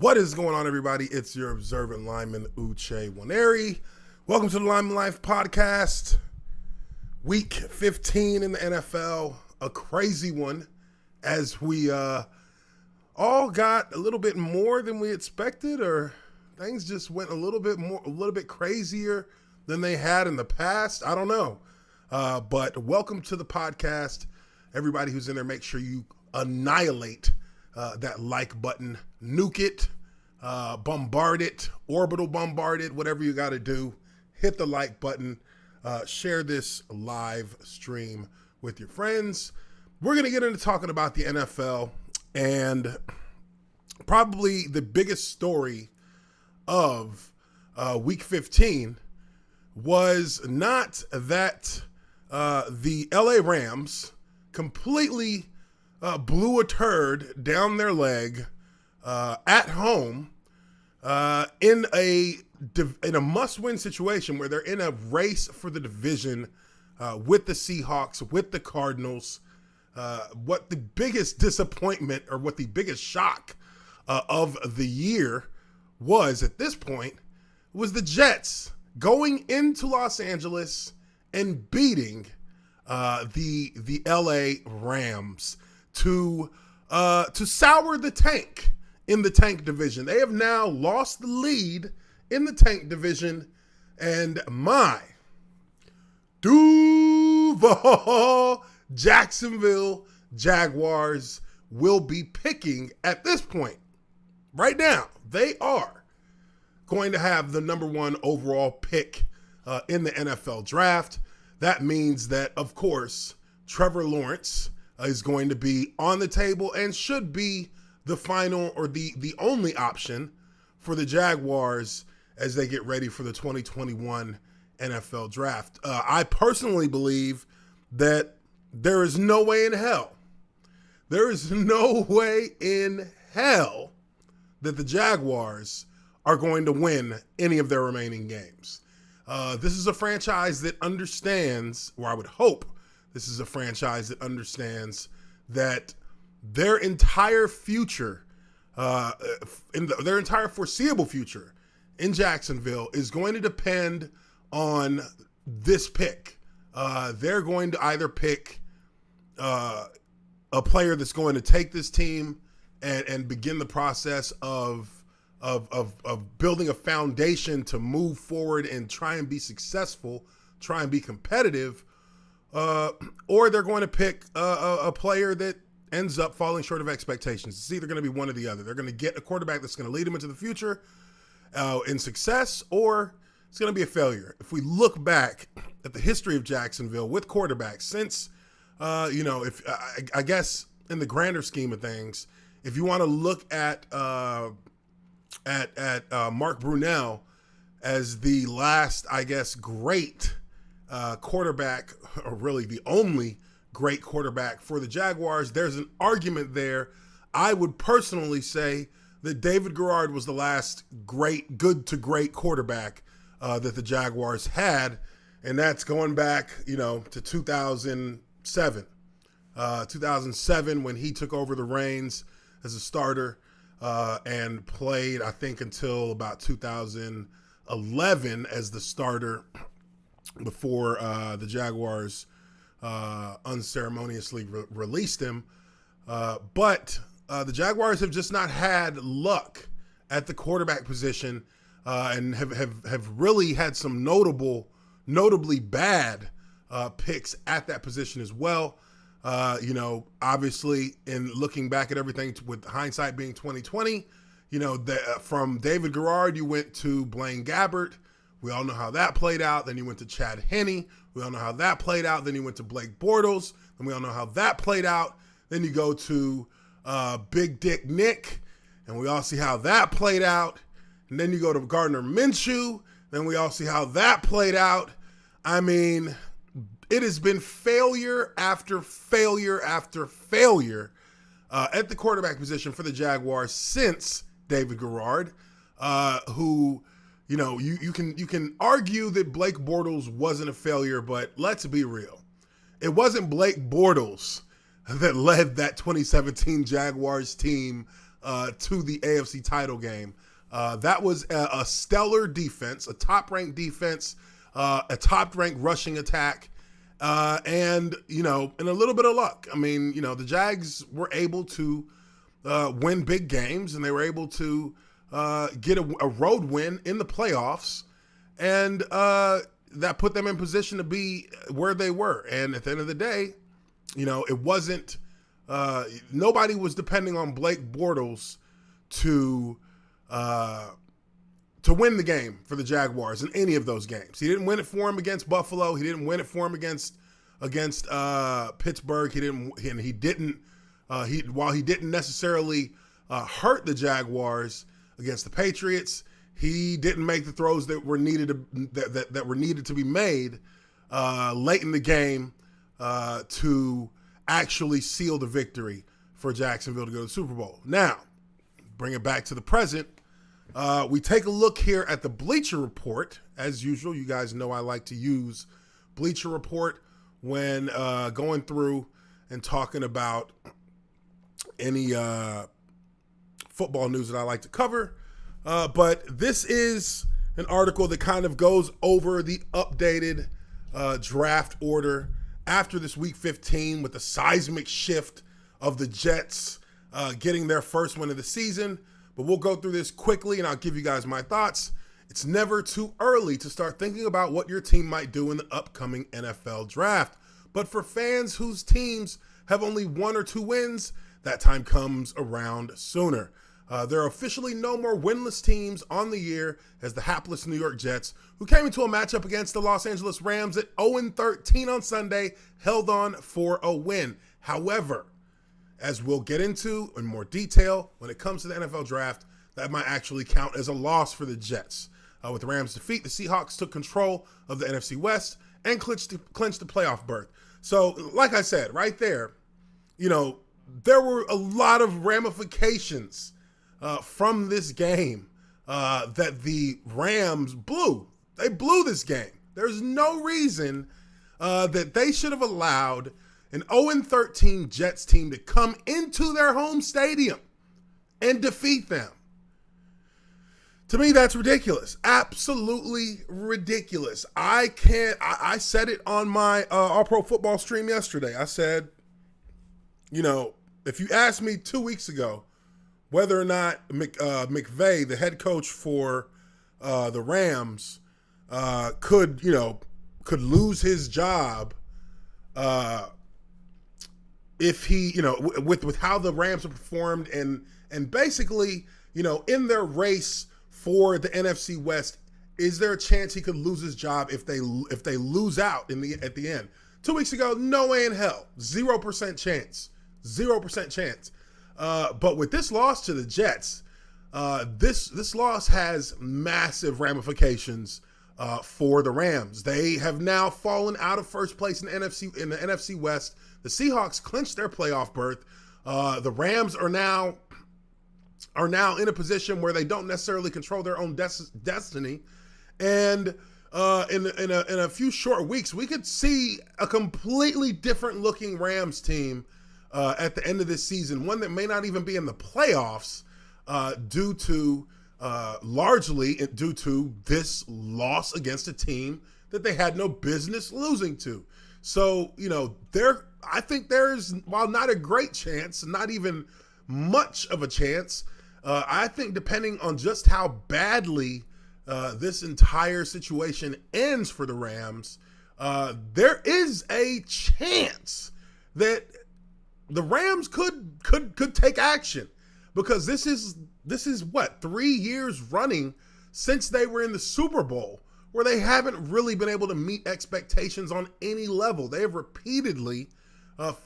What is going on, everybody? It's your observant lineman, Uche Nwaneri. Welcome to the Lineman Life podcast. Week 15 in the NFL, a crazy one, as we all got a little bit more than we expected, or things just went a little bit crazier than they had in the past. I don't know. But welcome to the podcast. Everybody who's in there, make sure you annihilate that like button, nuke it, bombard it, orbital bombard it, whatever you got to do. Hit the like button, share this live stream with your friends. We're going to get into talking about the NFL, and probably the biggest story of week 15 was not that the LA Rams completely blew a turd down their leg at home in a must-win situation where they're in a race for the division with the Seahawks, with the Cardinals. What the biggest disappointment or what the biggest shock of the year was at this point was the Jets going into Los Angeles and beating the LA Rams to sour the tank in the tank division. They have now lost the lead in the tank division, and my Duval Jacksonville Jaguars will be picking at this point. Right now, they are going to have the number one overall pick in the NFL draft. That means that, of course, Trevor Lawrence is going to be on the table and should be the final or the only option for the Jaguars as they get ready for the 2021 NFL draft. I personally believe that there is no way in hell that the Jaguars are going to win any of their remaining games. This is a franchise that understands, or I would hope this is a franchise that understands that their entire future, their entire foreseeable future in Jacksonville is going to depend on this pick. They're going to either pick a player that's going to take this team and begin the process of building a foundation to move forward and try and be successful, try and be competitive, or they're going to pick a player that ends up falling short of expectations. It's either going to be one or the other. They're going to get a quarterback that's going to lead them into the future in success, or it's going to be a failure. If we look back at the history of Jacksonville with quarterbacks since, if I guess in the grander scheme of things, if you want to look at Mark Brunell as the last, I guess, great quarterback, or really the only great quarterback for the Jaguars, there's an argument there. I would personally say that David Garrard was the last good to great quarterback that the Jaguars had, and that's going back, to 2007. 2007 when he took over the reins as a starter and played, I think, until about 2011 as the starter before the Jaguars unceremoniously released him. But the Jaguars have just not had luck at the quarterback position and have really had some notably bad picks at that position as well. Obviously, in looking back at everything with hindsight being 2020, from David Garrard, you went to Blaine Gabbert. We all know how that played out. Then you went to Chad Henne. We all know how that played out. Then you went to Blake Bortles. And we all know how that played out. Then you go to Big Dick Nick, and we all see how that played out. And then you go to Gardner Minshew. Then we all see how that played out. I mean, it has been failure after failure after failure at the quarterback position for the Jaguars since David Garrard, who, you can argue that Blake Bortles wasn't a failure, but let's be real. It wasn't Blake Bortles that led that 2017 Jaguars team to the AFC title game. That was a stellar defense, a top-ranked defense, a top-ranked rushing attack, and a little bit of luck. I mean, the Jags were able to win big games, and they were able to get a road win in the playoffs, and that put them in position to be where they were. And at the end of the day, it wasn't nobody was depending on Blake Bortles to win the game for the Jaguars in any of those games. He didn't win it for him against Buffalo. He didn't win it for him against Pittsburgh. While he didn't necessarily hurt the Jaguars against the Patriots, he didn't make the throws that were needed to be made late in the game to actually seal the victory for Jacksonville to go to the Super Bowl. Now, bring it back to the present. We take a look here at the Bleacher Report. As usual, you guys know I like to use Bleacher Report when going through and talking about any football news that I like to cover. But this is an article that kind of goes over the updated draft order after this week 15 with the seismic shift of the Jets getting their first win of the season. But we'll go through this quickly and I'll give you guys my thoughts. It's never too early to start thinking about what your team might do in the upcoming NFL draft. But for fans whose teams have only 1 or 2 wins, that time comes around sooner. There are officially no more winless teams on the year as the hapless New York Jets, who came into a matchup against the Los Angeles Rams at 0-13 on Sunday, held on for a win. However, as we'll get into in more detail, when it comes to the NFL draft, that might actually count as a loss for the Jets. With the Rams' defeat, the Seahawks took control of the NFC West and clinched the playoff berth. So, like I said, right there, there were a lot of ramifications from this game that the Rams blew. They blew this game. There's no reason that they should have allowed an 0-13 Jets team to come into their home stadium and defeat them. To me, that's ridiculous. Absolutely ridiculous. I said it on my All Pro Football stream yesterday. I said, if you asked me 2 weeks ago whether or not McVay, the head coach for the Rams, could lose his job if he, with how the Rams have performed and basically, in their race for the NFC West, is there a chance he could lose his job if they lose out at the end? 2 weeks ago, no way in hell, 0% chance, 0% chance. But with this loss to the Jets, this loss has massive ramifications for the Rams. They have now fallen out of first place in the NFC West. The Seahawks clinched their playoff berth. The Rams are now in a position where they don't necessarily control their own destiny. And in a few short weeks, we could see a completely different looking Rams team at the end of this season, one that may not even be in the playoffs largely due to this loss against a team that they had no business losing to. So, I think there's, while not a great chance, not even much of a chance, I think depending on just how badly this entire situation ends for the Rams, there is a chance that the Rams could take action, because this is what, 3 years running since they were in the Super Bowl, where they haven't really been able to meet expectations on any level. They have repeatedly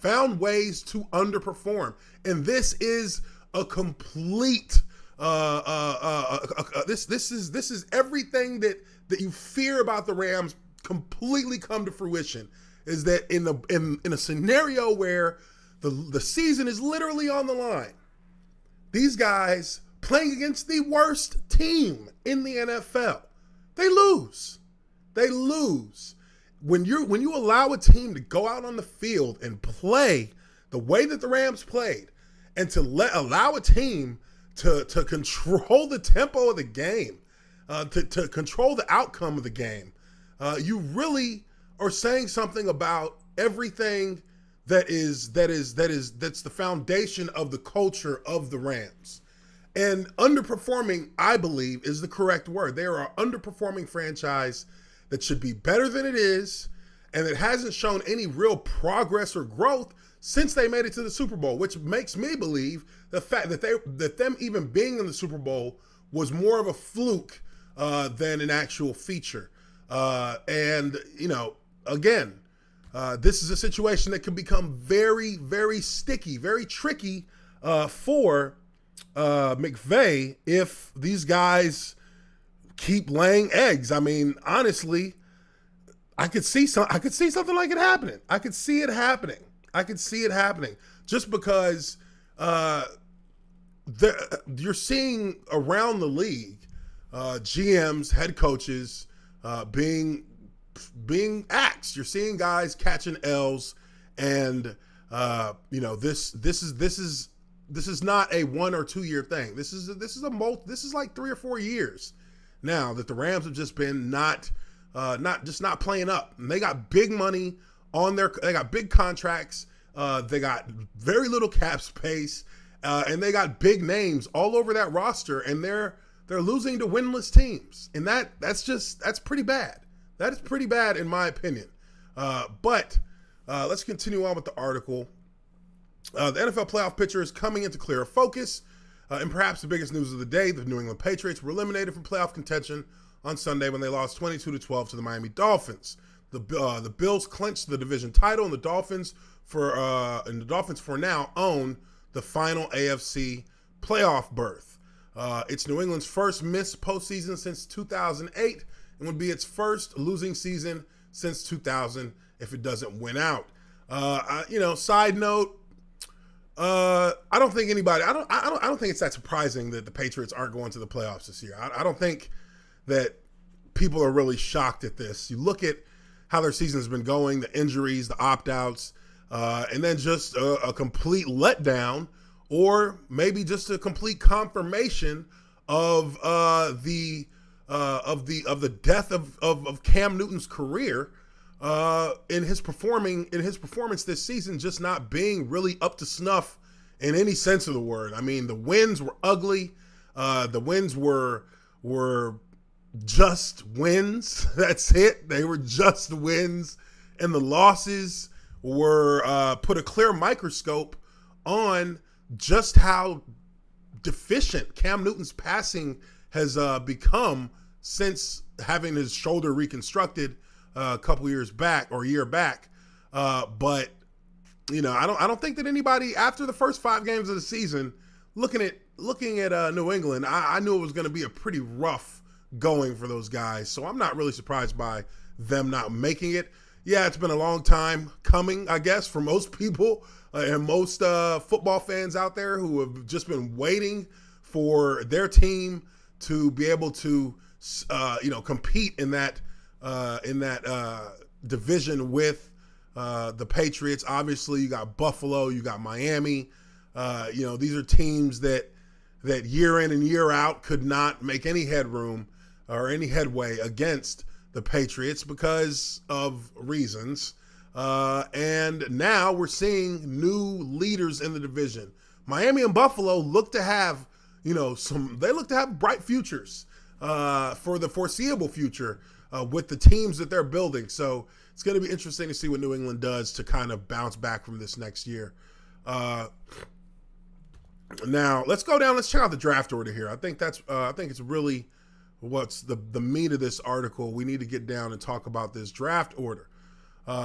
found ways to underperform, and this is a complete. This is everything that you fear about the Rams completely come to fruition. Is that in a scenario where the season is literally on the line, these guys playing against the worst team in the NFL, they lose. They lose. When you allow a team to go out on the field and play the way that the Rams played, and to allow a team to control the tempo of the game, to control the outcome of the game, you really are saying something about everything that's the foundation of the culture of the Rams. And underperforming, I believe, is the correct word. They are an underperforming franchise that should be better than it is, and it hasn't shown any real progress or growth since they made it to the Super Bowl, which makes me believe the fact that them even being in the Super Bowl was more of a fluke than an actual feature. And, you know, again, this is a situation that could become very, very sticky, very tricky for McVay if these guys keep laying eggs. I mean, honestly, I could see something like it happening. I could see it happening just because you're seeing around the league GMs, head coaches being axed. You're seeing guys catching L's, and you know, this is not a 1 or 2 year thing. This is like 3 or 4 years now that the Rams have just been not playing up. And they got big money they got big contracts. They got very little cap space, and they got big names all over that roster, and they're losing to winless teams, and that's pretty bad. That is pretty bad in my opinion. But let's continue on with the article. The NFL playoff picture is coming into clearer focus, and perhaps the biggest news of the day: the New England Patriots were eliminated from playoff contention on Sunday when they lost 22-12 to the Miami Dolphins. The Bills clinched the division title, and the Dolphins for now own the final AFC playoff berth. It's New England's first missed postseason since 2008, and would be its first losing season since 2000 if it doesn't win out. Side note, I don't think it's that surprising that the Patriots aren't going to the playoffs this year. I don't think that people are really shocked at this. You look at how their season has been going, the injuries, the opt-outs, and then just a complete letdown, or maybe just a complete confirmation of the death of Cam Newton's career in his performance this season, just not being really up to snuff in any sense of the word. I mean, the wins were ugly. The wins were just wins. That's it. They were just wins, and the losses were put a clear microscope on just how deficient Cam Newton's passing has become since having his shoulder reconstructed a couple years back or a year back. But you know, I don't think that anybody after the first 5 games of the season, looking at New England, I knew it was going to be a pretty rough going for those guys. So I'm not really surprised by them not making it. Yeah, it's been a long time coming, I guess, for most people and most football fans out there who have just been waiting for their team to be able to, compete in that division with the Patriots. Obviously, you got Buffalo, you got Miami. These are teams that year in and year out could not make any headroom or any headway against the Patriots because of reasons. And now we're seeing new leaders in the division. Miami and Buffalo look to have, bright futures for the foreseeable future with the teams that they're building. So it's going to be interesting to see what New England does to kind of bounce back from this next year. Now let's go down. Let's check out the draft order here. I think it's really what's the meat of this article. We need to get down and talk about this draft order.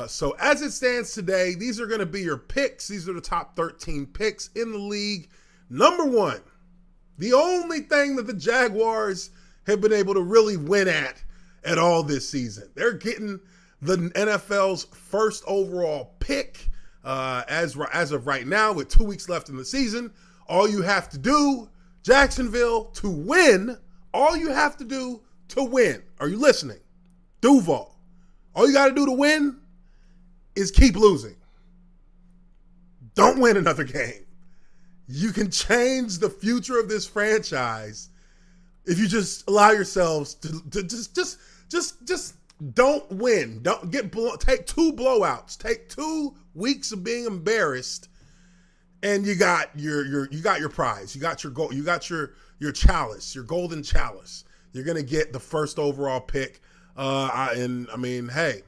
So as it stands today, these are going to be your picks. These are the top 13 picks in the league. Number 1, the only thing that the Jaguars have been able to really win at all this season. They're getting the NFL's first overall pick as of right now with 2 weeks left in the season. All you have to do, Jacksonville, to win, all you have to do to win. Are you listening? Duval. All you got to do to win is keep losing. Don't win another game. You can change the future of this franchise if you just allow yourselves to just don't win. Don't get take 2 blowouts. Take 2 weeks of being embarrassed, and you got your prize. You got your goal. You got your chalice, your golden chalice. You're gonna get the first overall pick. Hey,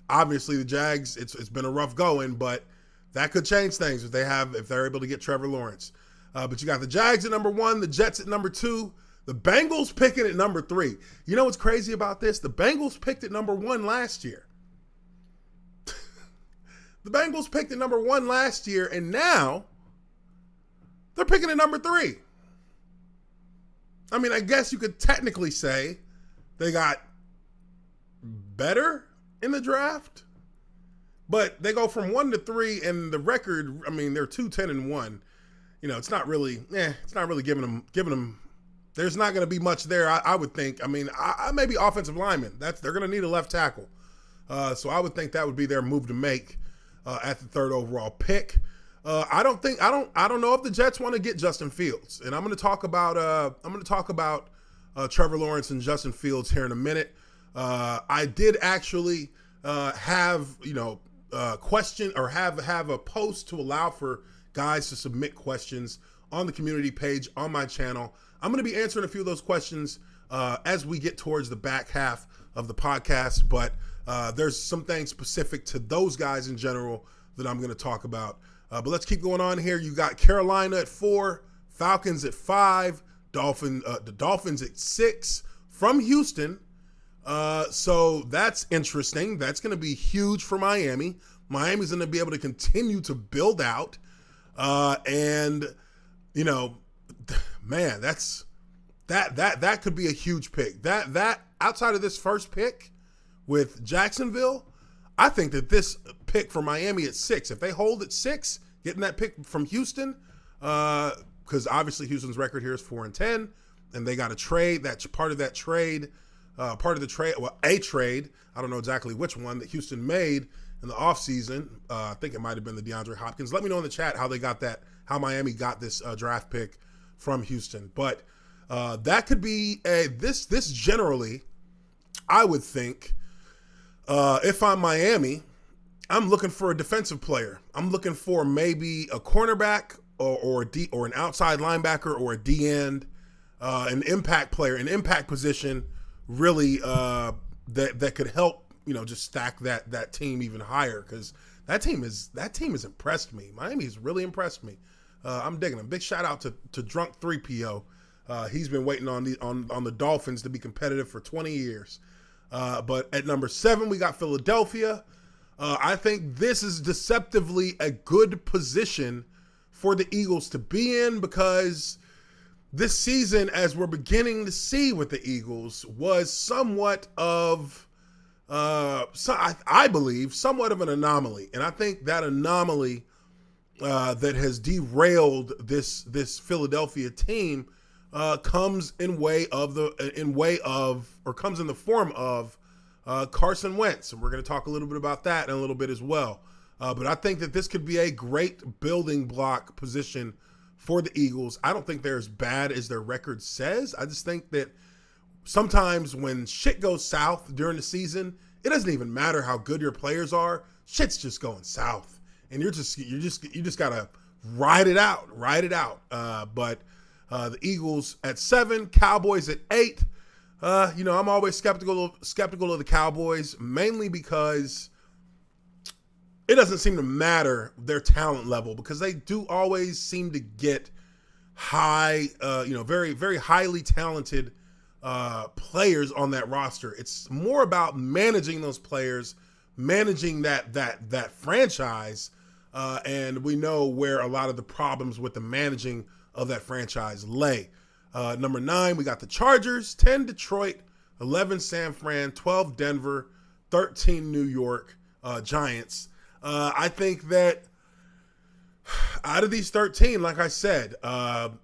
obviously the Jags. It's been a rough going, but that could change things if they're able to get Trevor Lawrence. But you got the Jags at number 1, the Jets at number 2, the Bengals picking at number 3. You know what's crazy about this? The Bengals picked at number 1 last year. The Bengals picked at number 1 last year, and now they're picking at number 3. I mean, I guess you could technically say they got better in the draft. But they go from 1 to 3, and the record, I mean, they're 2-10-1. It's not really giving them. There's not going to be much there, I would think. I mean, I maybe offensive lineman. They're going to need a left tackle. So I would think that would be their move to make at the 3rd overall pick. I don't know if the Jets want to get Justin Fields, and I'm going to talk about Trevor Lawrence and Justin Fields here in a minute. I did actually have question or have a post to allow for guys to submit questions on the community page on my channel. I'm going to be answering a few of those questions as we get towards the back half of the podcast, but there's some things specific to those guys in general that I'm going to talk about. But let's keep going on here. You got Carolina at 4, Falcons at 5, the Dolphins at 6 from Houston. So that's interesting. That's going to be huge for Miami. Miami's going to be able to continue to build out. Man, that could be a huge pick. That outside of this first pick with Jacksonville, I think that this pick for Miami at 6, if they hold at 6, getting that pick from Houston, because obviously Houston's record here is 4-10, and they got a trade. That's part of that trade. A trade, I don't know exactly which one, that Houston made in the offseason. I think it might have been the DeAndre Hopkins. Let me know in the chat how Miami got this draft pick from Houston. But that could be this generally, I would think, if I'm Miami, I'm looking for a defensive player. I'm looking for maybe a cornerback or an outside linebacker or a D end, an impact player, an impact position, really that could help just stack that team even higher, because that team has impressed me. Miami's really impressed me. I'm digging them. Big shout out to Drunk 3PO. He's been waiting on the Dolphins to be competitive for 20 years. But at number 7 we got Philadelphia. I think this is deceptively a good position for the Eagles to be in, because this season, as we're beginning to see with the Eagles, was somewhat of, I believe, somewhat of an anomaly. And I think that anomaly that has derailed this Philadelphia team comes in the form of Carson Wentz. And we're going to talk a little bit about that in a little bit as well. But I think that this could be a great building block position for the Eagles. I don't think they're as bad as their record says. I just think that sometimes when shit goes south during the season, it doesn't even matter how good your players are. Shit's just going south, and you just gotta ride it out. But the Eagles at 7, Cowboys at 8. I'm always skeptical of the Cowboys, mainly because it doesn't seem to matter their talent level, because they do always seem to get high, very, very highly talented players on that roster. It's more about managing those players, managing that franchise, and we know where a lot of the problems with the managing of that franchise lay. Number 9, we got the Chargers, 10 Detroit, 11 San Fran, 12 Denver, 13 New York Giants. I think that out of these 13, like I said,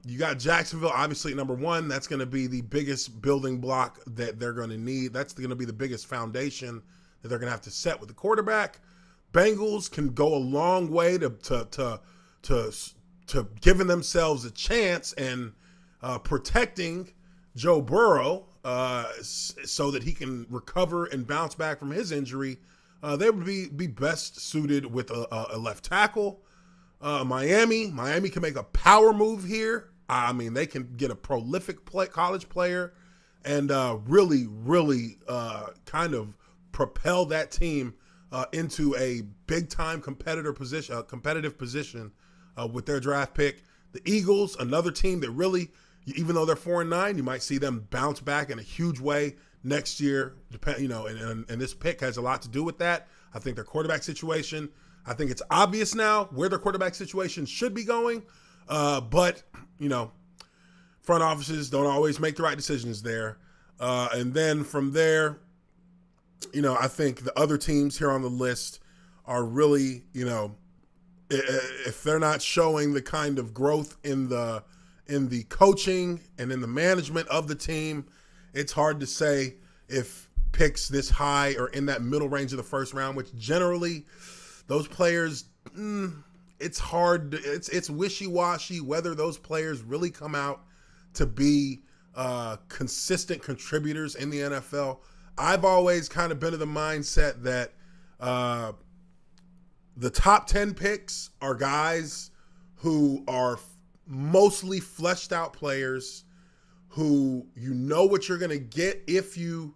you got Jacksonville, obviously at number 1. That's going to be the biggest building block that they're going to need. That's going to be the biggest foundation that they're going to have to set with the quarterback. Bengals can go a long way to giving themselves a chance and protecting Joe Burrow so that he can recover and bounce back from his injury, they would be best suited with a left tackle. Miami can make a power move here. I mean, they can get a prolific college player and really kind of propel that team into a big-time competitive position with their draft pick. The Eagles, another team that really, even though they're 4-9, you might see them bounce back in a huge way next year. And this pick has a lot to do with that. I think their quarterback situation, I think it's obvious now where their quarterback situation should be going. But front offices don't always make the right decisions there. And then from there, I think the other teams here on the list are really, if they're not showing the kind of growth in the coaching and in the management of the team, it's hard to say if picks this high or in that middle range of the first round, which generally those players, it's hard. It's wishy-washy whether those players really come out to be consistent contributors in the NFL. I've always kind of been of the mindset that the top 10 picks are guys who are mostly fleshed out players who what you're going to get if you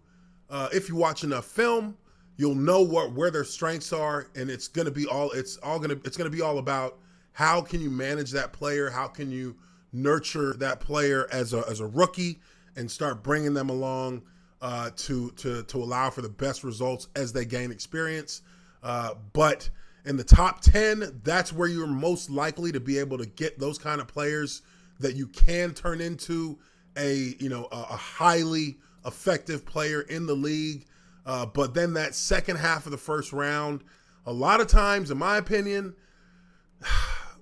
watch enough film. You'll know where their strengths are, and it's going to be all about how can you manage that player, how can you nurture that player as a rookie and start bringing them along to allow for the best results as they gain experience. But in the top 10, that's where you're most likely to be able to get those kind of players that you can turn into a highly effective player in the league. But then that second half of the first round, a lot of times, in my opinion, a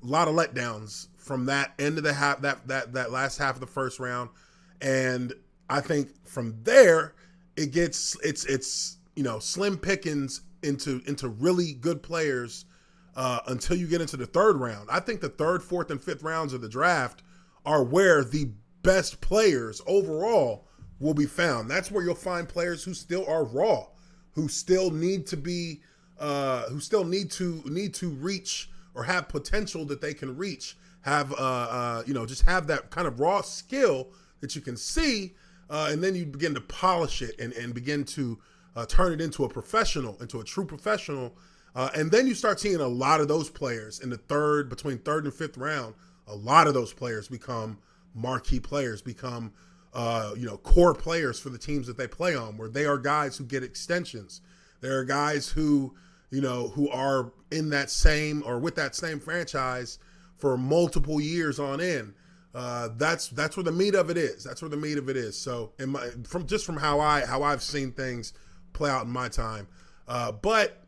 lot of letdowns from that end of the half, that last half of the first round. And I think from there, it's slim pickings into really good players until you get into the third round. I think the third, fourth, and fifth rounds of the draft are where the best players overall will be found. That's where you'll find players who still are raw, who still need to be, who still need to reach or have potential that they can reach. Have just have that kind of raw skill that you can see, and then you begin to polish it and begin to turn it into a true professional. And then you start seeing a lot of those players in the between third and fifth round. A lot of those players become marquee players, become core players for the teams that they play on, where they are guys who get extensions. There are guys who are in that same or with that same franchise for multiple years on end. That's where the meat of it is. That's where the meat of it is. So from how I've seen things play out in my time. But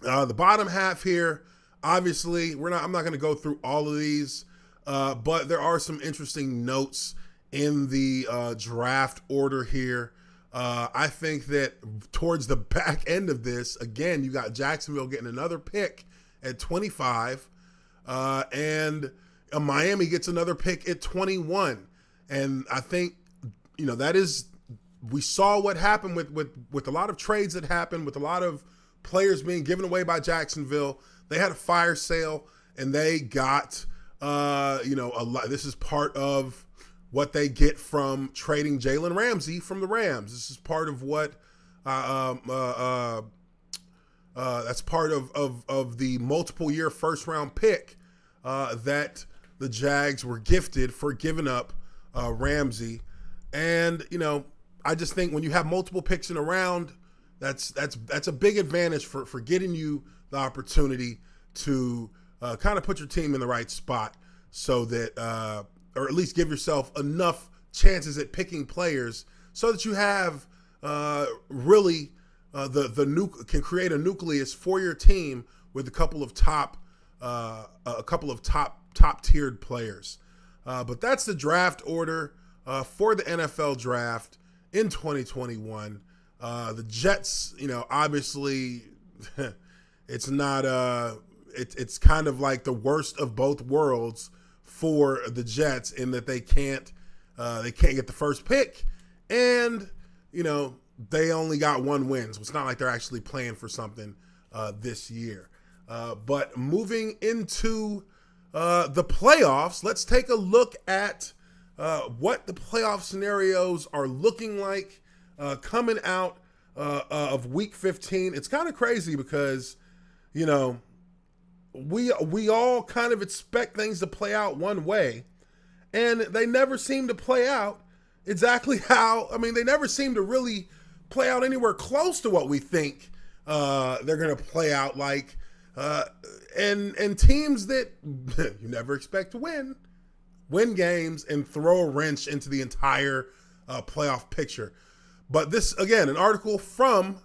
the bottom half here, obviously, I'm not going to go through all of these, but there are some interesting notes in the draft order here. I think that towards the back end of this, again, you got Jacksonville getting another pick at 25, and Miami gets another pick at 21. And I think, we saw what happened with a lot of trades that happened, with a lot of players being given away by Jacksonville. They had a fire sale, and they got, a lot. This is part of what they get from trading Jalen Ramsey from the Rams. This is part of what that's part of the multiple year first round pick that the Jags were gifted for giving up Ramsey. And I just think when you have multiple picks in a round, that's a big advantage for getting you the opportunity to kind of put your team in the right spot, so that or at least give yourself enough chances at picking players so that you have really can create a nucleus for your team with a couple of top tiered players. But that's the draft order for the NFL draft in 2021. The Jets, obviously, it's not it's kind of like the worst of both worlds for the Jets in that they can't get the first pick, and they only got one win. So it's not like they're actually playing for something this year. But moving into the playoffs, let's take a look at what the playoff scenarios are looking like coming out of Week 15. It's kind of crazy because, we all kind of expect things to play out one way, and they never seem to play out exactly how. I mean, they never seem to really play out anywhere close to what we think they're going to play out like. And teams that you never expect to win games and throw a wrench into the entire playoff picture. But this, again, an article from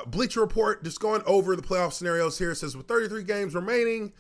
Bleacher Report, just going over the playoff scenarios here. It says, with 33 games remaining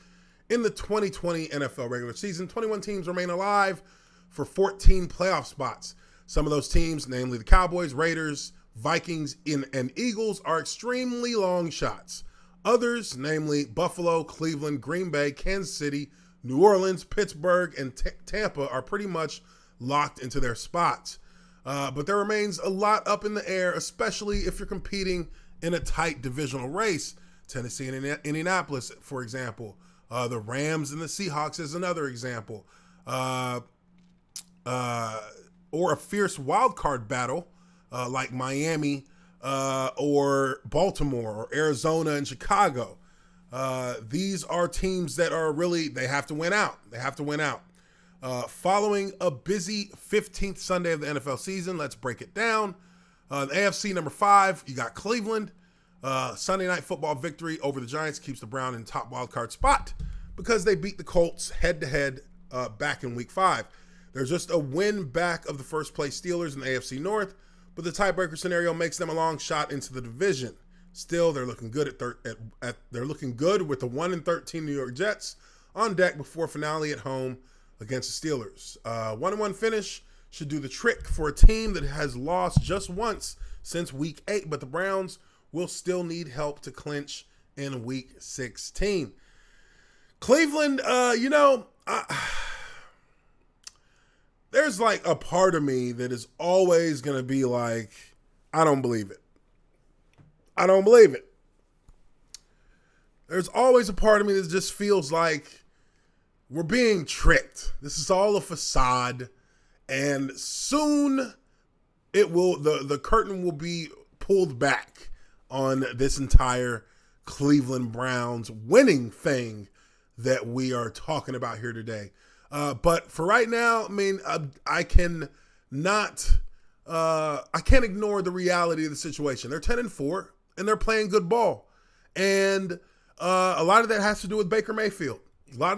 in the 2020 NFL regular season, 21 teams remain alive for 14 playoff spots. Some of those teams, namely the Cowboys, Raiders, Vikings, and Eagles, are extremely long shots. Others, namely Buffalo, Cleveland, Green Bay, Kansas City, New Orleans, Pittsburgh, and Tampa, are pretty much locked into their spots. But there remains a lot up in the air, especially if you're competing in a tight divisional race. Tennessee and Indianapolis, for example. The Rams and the Seahawks is another example. Or a fierce wild card battle like Miami or Baltimore or Arizona and Chicago. These are teams that are really, they have to win out. Following a busy 15th Sunday of the NFL season, let's break it down. The AFC number 5, you got Cleveland. Sunday night football victory over the Giants keeps the Browns in top wildcard spot because they beat the Colts head-to-head back in Week 5. There's just a win back of the first-place Steelers in the AFC North, but the tiebreaker scenario makes them a long shot into the division. Still, they're looking good they're looking good with the 1-13 New York Jets on deck before finale at home against the Steelers. 1-1 finish should do the trick for a team that has lost just once since Week 8, but the Browns will still need help to clinch in Week 16. Cleveland, there's like a part of me that is always going to be like, I don't believe it. There's always a part of me that just feels like we're being tricked. This is all a facade, and soon the curtain will be pulled back on this entire Cleveland Browns winning thing that we are talking about here today. But for right now, I mean, I can't ignore the reality of the situation. They're 10-4 and they're playing good ball. And a lot of that has to do with Baker Mayfield. I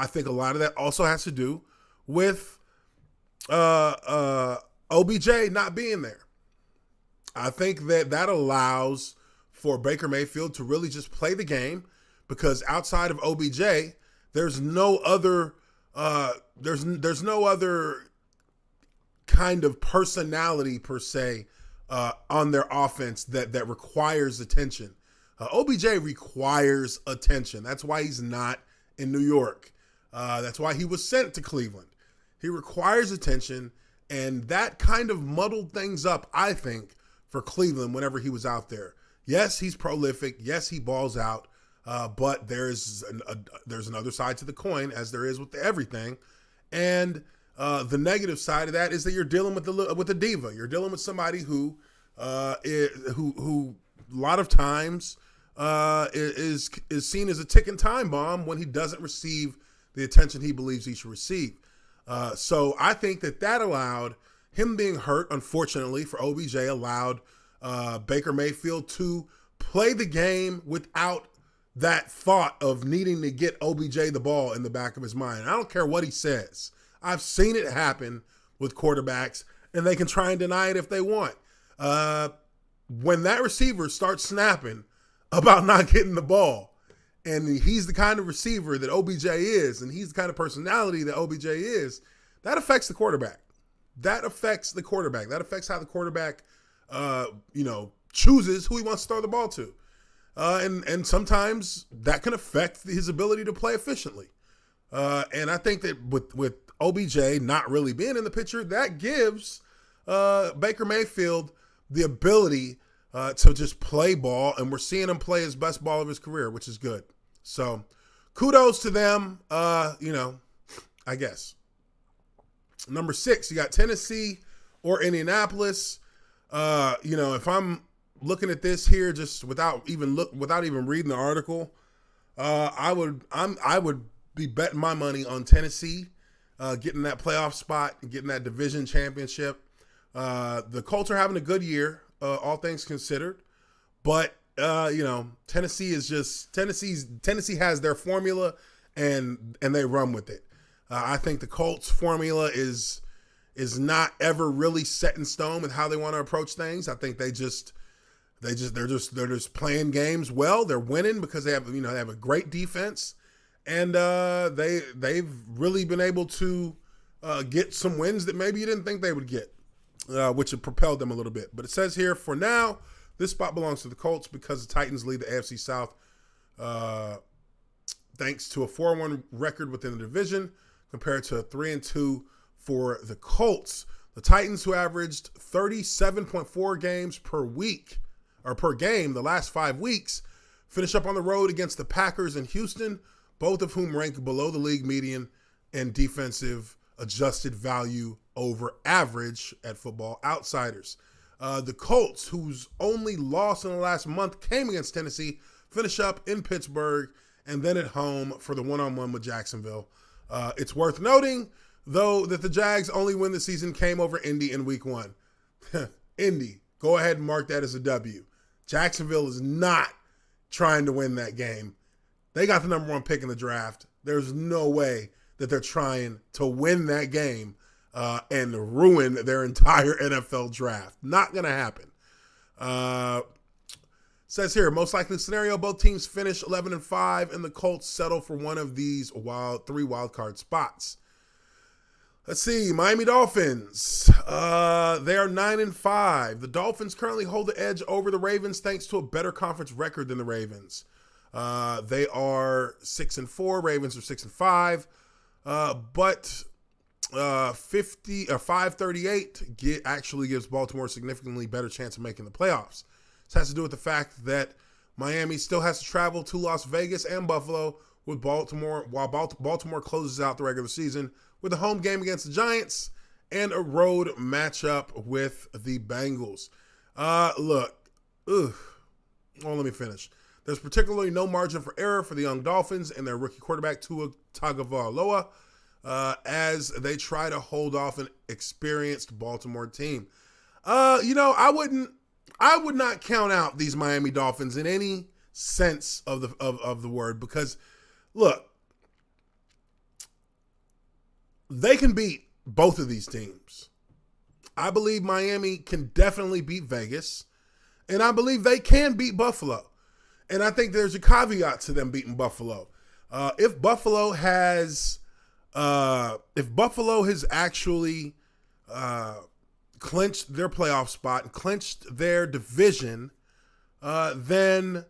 think a lot of that also has to do with OBJ not being there. I think that allows for Baker Mayfield to really just play the game, because outside of OBJ, there's no other there's no other kind of personality per se on their offense that requires attention. OBJ requires attention. That's why he's not in New York. That's why he was sent to Cleveland. He requires attention, and that kind of muddled things up, I think, for Cleveland whenever he was out there. Yes, he's prolific. Yes, he balls out. But there's another side to the coin, as there is with everything. And the negative side of that is that you're dealing with a diva. You're dealing with somebody who a lot of times is seen as a ticking time bomb when he doesn't receive the attention he believes he should receive. So I think that allowed him being hurt, unfortunately, for OBJ, allowed Baker Mayfield to play the game without that thought of needing to get OBJ the ball in the back of his mind. I don't care what he says. I've seen it happen with quarterbacks, and they can try and deny it if they want. When that receiver starts snapping about not getting the ball, and he's the kind of receiver that OBJ is, and he's the kind of personality that OBJ is, that affects the quarterback. That affects how the quarterback chooses who he wants to throw the ball to. And sometimes that can affect his ability to play efficiently. And I think that with OBJ not really being in the picture, that gives Baker Mayfield the ability to just play ball, and we're seeing him play his best ball of his career, which is good. So kudos to them, I guess. Number 6, you got Tennessee or Indianapolis. If I'm looking at this here just without even reading the article, I would be betting my money on Tennessee getting that playoff spot and getting that division championship. The Colts are having a good year, all things considered, but Tennessee has their formula and they run with it. I think the Colts formula is not ever really set in stone with how they want to approach things. I think they're just playing games well. They're winning because they have a great defense, and they've really been able to get some wins that maybe you didn't think they would get, which have propelled them a little bit. But it says here, for now, this spot belongs to the Colts because the Titans lead the AFC South thanks to a 4-1 record within the division compared to a 3-2 for the Colts. The Titans, who averaged 37.4 games per week or per game the last 5 weeks, finish up on the road against the Packers and Houston, both of whom rank below the league median in defensive adjusted value over average at Football Outsiders. The Colts, whose only loss in the last month came against Tennessee, finish up in Pittsburgh and then at home for the one-on-one with Jacksonville. It's worth noting, though, that the Jags' only win this season came over Indy in Week 1. Indy, go ahead and mark that as a W. Jacksonville is not trying to win that game. They got the number 1 pick in the draft. There's no way that they're trying to win that game and ruin their entire NFL draft. Not going to happen. Says here, most likely scenario, both teams finish 11-5, and the Colts settle for one of these 3 wildcard spots. Let's see, Miami Dolphins. They are 9-5. The Dolphins currently hold the edge over the Ravens thanks to a better conference record than the Ravens. They are 6-4. Ravens are 6-5. But 538 actually gives Baltimore a significantly better chance of making the playoffs. This has to do with the fact that Miami still has to travel to Las Vegas and Buffalo with Baltimore, while Baltimore closes out the regular season with a home game against the Giants and a road matchup with the Bengals. Let me finish. There's particularly no margin for error for the young Dolphins and their rookie quarterback Tua Tagovailoa as they try to hold off an experienced Baltimore team. I would not count out these Miami Dolphins in any sense of the word because, look, they can beat both of these teams. I believe Miami can definitely beat Vegas, and I believe they can beat Buffalo. And I think there's a caveat to them beating Buffalo. If Buffalo has actually clinched their playoff spot and clinched their division, then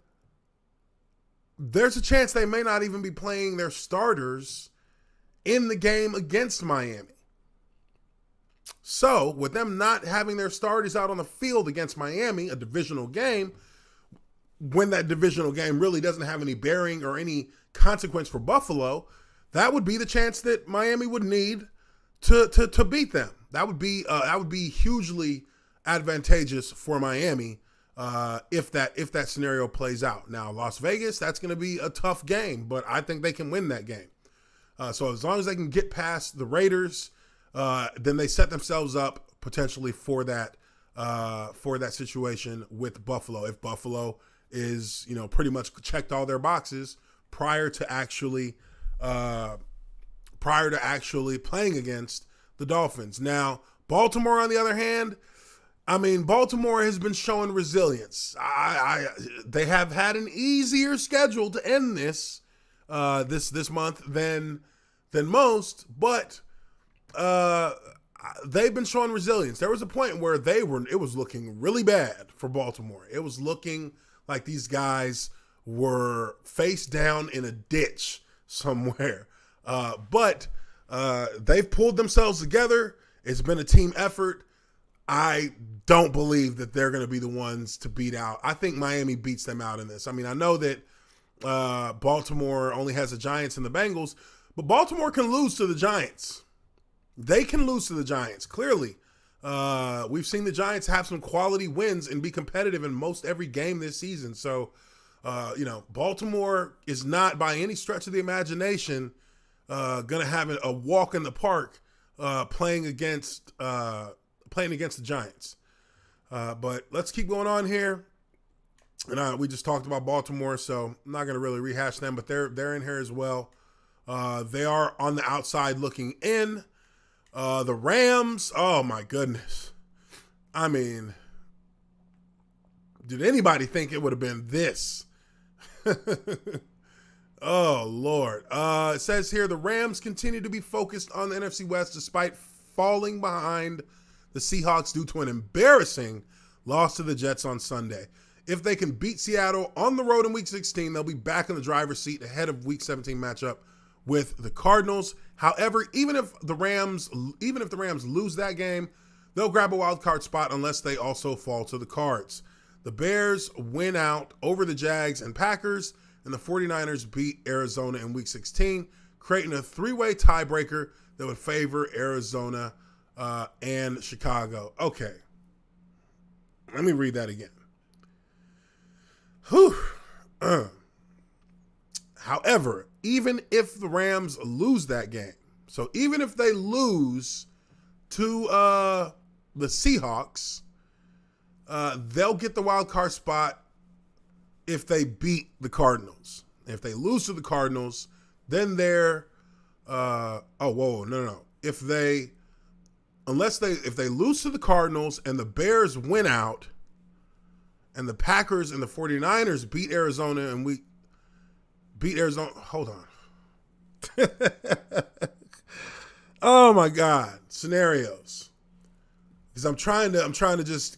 there's a chance they may not even be playing their starters in the game against Miami. So, with them not having their starters out on the field against Miami, a divisional game, when that divisional game really doesn't have any bearing or any consequence for Buffalo, that would be the chance that Miami would need to beat them. That would be hugely advantageous for Miami if that scenario plays out. Now, Las Vegas, that's going to be a tough game, but I think they can win that game. So as long as they can get past the Raiders, then they set themselves up potentially for that situation with Buffalo. If Buffalo is pretty much checked all their boxes prior to actually playing against the Dolphins. Now, Baltimore, on the other hand, Baltimore has been showing resilience. They have had an easier schedule to end this month than most, but they've been showing resilience. There was a point where it was looking really bad for Baltimore. It was looking like these guys were face down in a ditch somewhere. But they've pulled themselves together. It's been a team effort. I don't believe that they're going to be the ones to beat out. I think Miami beats them out in this. I mean, I know that Baltimore only has the Giants and the Bengals, but Baltimore can lose to the Giants. They can lose to the Giants, clearly. We've seen the Giants have some quality wins and be competitive in most every game this season. So, Baltimore is not by any stretch of the imagination going to have a walk in the park playing against the Giants. But let's keep going on here. And we just talked about Baltimore, so I'm not going to really rehash them, but they're in here as well. They are on the outside looking in. The Rams, oh my goodness. I mean, did anybody think it would have been this? Oh, Lord. It says here, the Rams continue to be focused on the NFC West despite falling behind the Seahawks due to an embarrassing loss to the Jets on Sunday. If they can beat Seattle on the road in Week 16, they'll be back in the driver's seat ahead of Week 17 matchup with the Cardinals. However, even if the Rams lose that game, they'll grab a wild card spot unless they also fall to the Cards. The Bears win out over the Jags and Packers, and the 49ers beat Arizona in Week 16, creating a three-way tiebreaker that would favor Arizona and Chicago. Okay. Let me read that again. Whew. However, even if the Rams lose that game, so even if they lose to the Seahawks, they'll get the wild card spot if they beat the Cardinals. If they lose to the Cardinals, then they're no. If they lose to the Cardinals and the Bears win out and the Packers and the 49ers beat Arizona and we beat Arizona. Hold on. Oh my God. Scenarios. Because I'm trying to just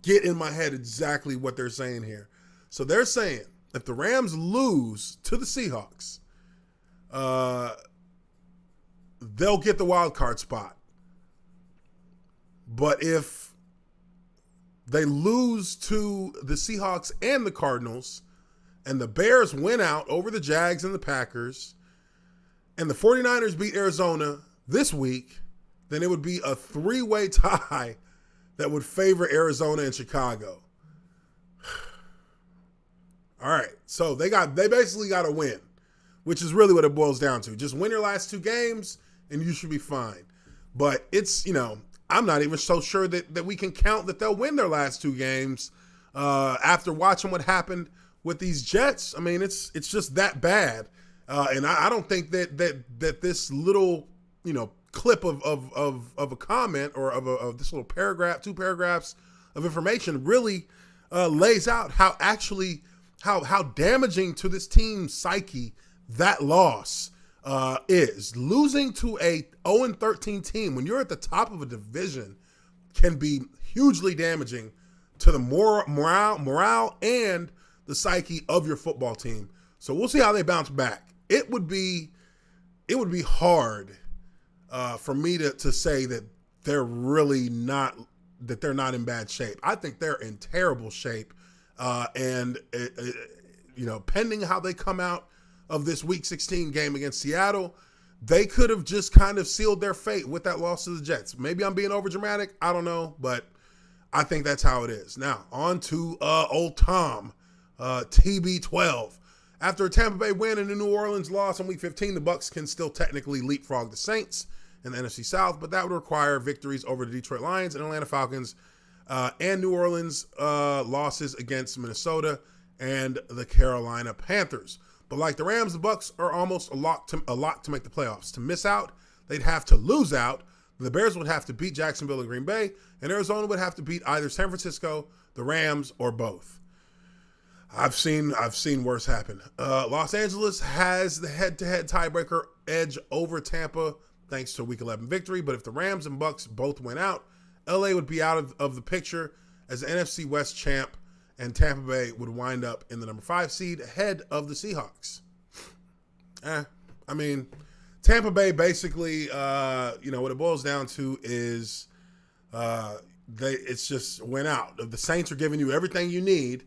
get in my head exactly what they're saying here. So they're saying if the Rams lose to the Seahawks, they'll get the wild card spot. But if they lose to the Seahawks and the Cardinals, and the Bears win out over the Jags and the Packers, and the 49ers beat Arizona this week, then it would be a three-way tie that would favor Arizona and Chicago. All right, so they basically got to win, which is really what it boils down to. Just win your last two games, and you should be fine. But it's, I'm not even so sure that we can count that they'll win their last two games after watching what happened with these Jets. I mean, it's just that bad. And I don't think that this little, clip of a comment or of this little paragraph, two paragraphs of information really lays out how damaging to this team's psyche that loss is. Losing to a 0-13 team when you're at the top of a division can be hugely damaging to the morale and the psyche of your football team. So we'll see how they bounce back. It would be hard for me to say that they're not in bad shape. I think they're in terrible shape. And pending how they come out of this Week 16 game against Seattle, they could have just kind of sealed their fate with that loss to the Jets. Maybe I'm being overdramatic. I don't know, but I think that's how it is. Now, on to old Tom, TB12. After a Tampa Bay win and a New Orleans loss in Week 15, the Bucs can still technically leapfrog the Saints in the NFC South, but that would require victories over the Detroit Lions and Atlanta Falcons and New Orleans losses against Minnesota and the Carolina Panthers. But like the Rams, the Bucs are almost a lot to make the playoffs. To miss out, they'd have to lose out. The Bears would have to beat Jacksonville and Green Bay, and Arizona would have to beat either San Francisco, the Rams, or both. I've seen worse happen. Los Angeles has the head-to-head tiebreaker edge over Tampa thanks to a Week 11 victory. But if the Rams and Bucs both win out, LA would be out of the picture as the NFC West champ, and Tampa Bay would wind up in the number 5 seed ahead of the Seahawks. I mean, Tampa Bay basically, what it boils down to is it's just went out. The Saints are giving you everything you need.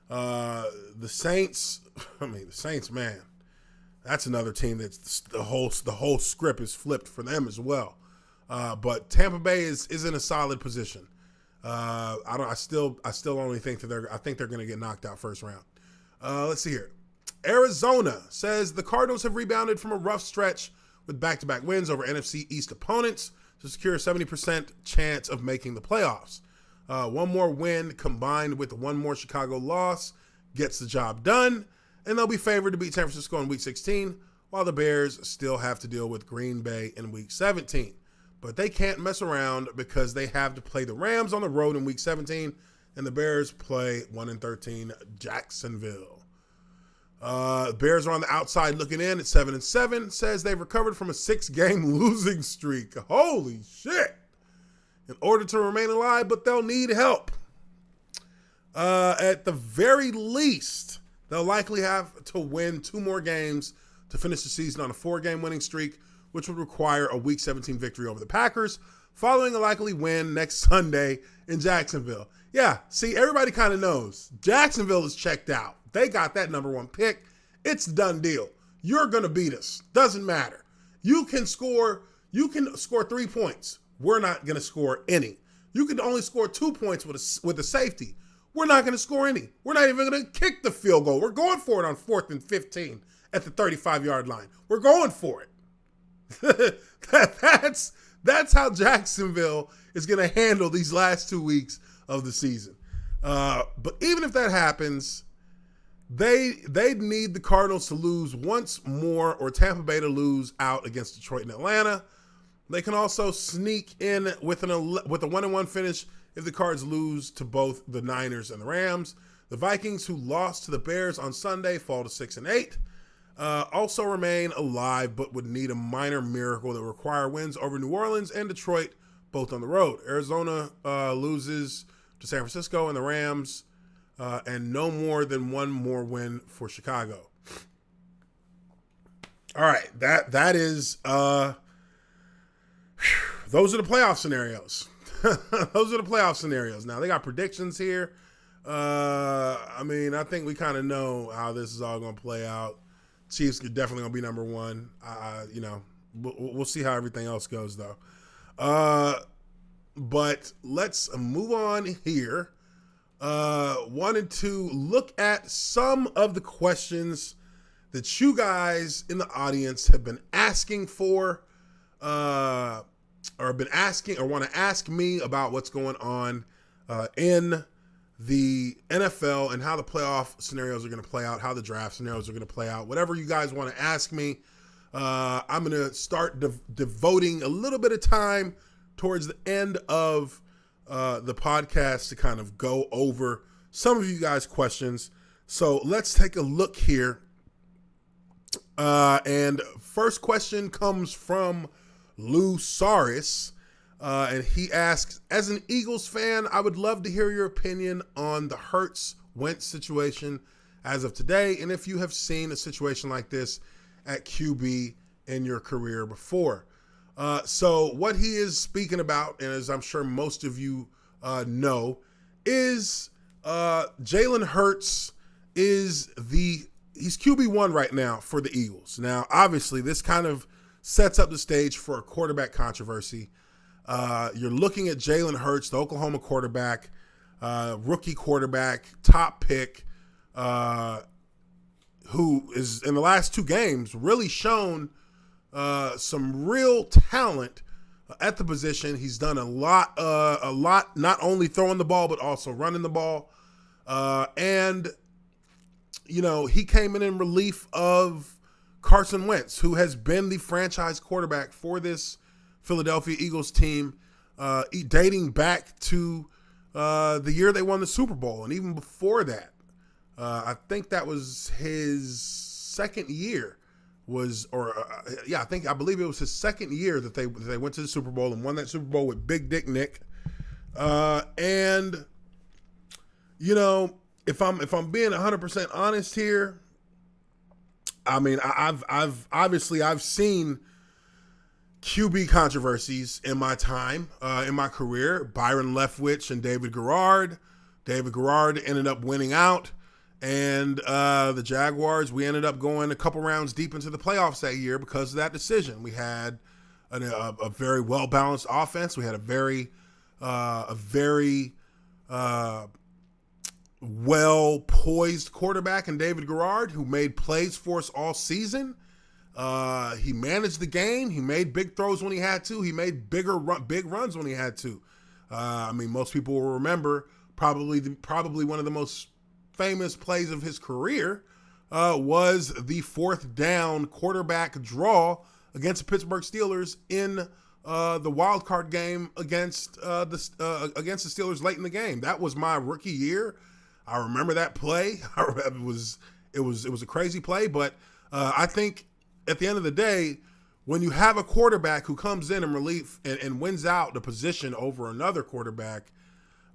The Saints, man, that's another team that's the whole script is flipped for them as well. But Tampa Bay is in a solid position. I still only think that I think they're going to get knocked out first round. Let's see here. Arizona says the Cardinals have rebounded from a rough stretch with back-to-back wins over NFC East opponents to secure a 70% chance of making the playoffs. One more win combined with one more Chicago loss gets the job done, and they'll be favored to beat San Francisco in Week 16, while the Bears still have to deal with Green Bay in Week 17. But they can't mess around because they have to play the Rams on the road in Week 17, and the Bears play 1-13 Jacksonville. Bears are on the outside looking in at 7-7. Says they've recovered from a 6-game losing streak. Holy shit! In order to remain alive, but they'll need help. At the very least, they'll likely have to win 2 more games to finish the season on a 4-game winning streak, which would require a Week 17 victory over the Packers, following a likely win next Sunday in Jacksonville. Yeah, see, everybody kind of knows. Jacksonville is checked out. They got that number 1 pick. It's a done deal. You're going to beat us. Doesn't matter. You can score 3 points. We're not going to score any. You can only score 2 points with a safety. We're not going to score any. We're not even going to kick the field goal. We're going for it on 4th and 15 at the 35-yard line. We're going for it. That's how Jacksonville is going to handle these last 2 weeks of the season. But even if that happens, they'd need the Cardinals to lose once more or Tampa Bay to lose out against Detroit and Atlanta. They can also sneak in with a 1-1 finish if the Cards lose to both the Niners and the Rams. The Vikings, who lost to the Bears on Sunday, fall to 6-8. Also remain alive, but would need a minor miracle that require wins over New Orleans and Detroit, both on the road. Arizona loses to San Francisco and the Rams, and no more than one more win for Chicago. All right, that is those are the playoff scenarios. Those are the playoff scenarios. Now they got predictions here. I think we kind of know how this is all going to play out. Chiefs are definitely going to be number 1. We'll see how everything else goes though. But let's move on here. Wanted to look at some of the questions that you guys in the audience have been asking for, or have been asking or want to ask me about what's going on in the NFL and how the playoff scenarios are going to play out, how the draft scenarios are going to play out. Whatever you guys want to ask me, I'm going to start devoting a little bit of time towards the end of the podcast to kind of go over some of you guys' questions. So let's take a look here. And first question comes from Lou Saris. And he asks, as an Eagles fan, I would love to hear your opinion on the Hurts-Wentz situation as of today, and if you have seen a situation like this at QB in your career before. So what he is speaking about, and as I'm sure most of you know, is Jalen Hurts he's QB1 right now for the Eagles. Now, obviously, this kind of sets up the stage for a quarterback controversy. You're looking at Jalen Hurts, the Oklahoma quarterback, rookie quarterback, top pick, who is in the last 2 games really shown some real talent at the position. He's done a lot, not only throwing the ball, but also running the ball. And he came in relief of Carson Wentz, who has been the franchise quarterback for this Philadelphia Eagles team, dating back to the year they won the Super Bowl, and even before that. I think that was his second year. I believe it was his second year that they went to the Super Bowl and won that Super Bowl with Big Dick Nick. if I'm being 100% honest here, I mean, I've obviously I've seen QB controversies in my time, in my career. Byron Leftwich and David Garrard. David Garrard ended up winning out, and the Jaguars, we ended up going a couple rounds deep into the playoffs that year because of that decision. We had a very well balanced offense. We had a very well poised quarterback in David Garrard, who made plays for us all season. He managed the game. He made big throws when he had to. He made big runs when he had to. I mean, most people will remember probably one of the most famous plays of his career was the fourth down quarterback draw against the Pittsburgh Steelers in the wild card game against the Steelers late in the game. That was my rookie year. I remember that play. It was a crazy play, but I think at the end of the day, when you have a quarterback who comes in relief and wins out the position over another quarterback,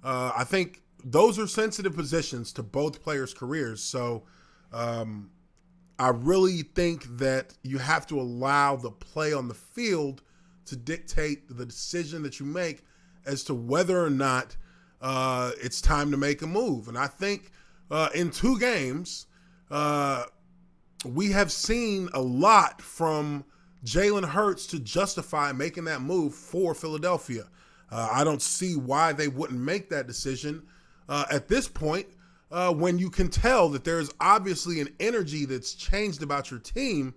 I think those are sensitive positions to both players' careers. So I really think that you have to allow the play on the field to dictate the decision that you make as to whether or not it's time to make a move. And I think in two games, we have seen a lot from Jalen Hurts to justify making that move for Philadelphia. I don't see why they wouldn't make that decision at this point when you can tell that there's obviously an energy that's changed about your team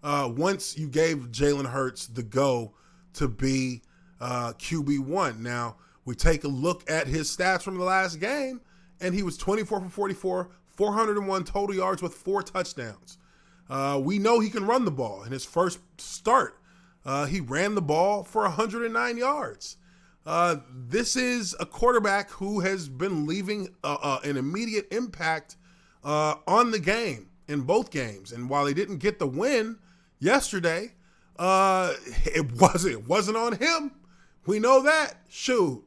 once you gave Jalen Hurts the go to be QB1. Now, we take a look at his stats from the last game, and he was 24 for 44, 401 total yards with 4 touchdowns. We know he can run the ball. In his first start, he ran the ball for 109 yards. This is a quarterback who has been leaving an immediate impact on the game in both games. And while he didn't get the win yesterday, it wasn't on him. We know that. Shoot,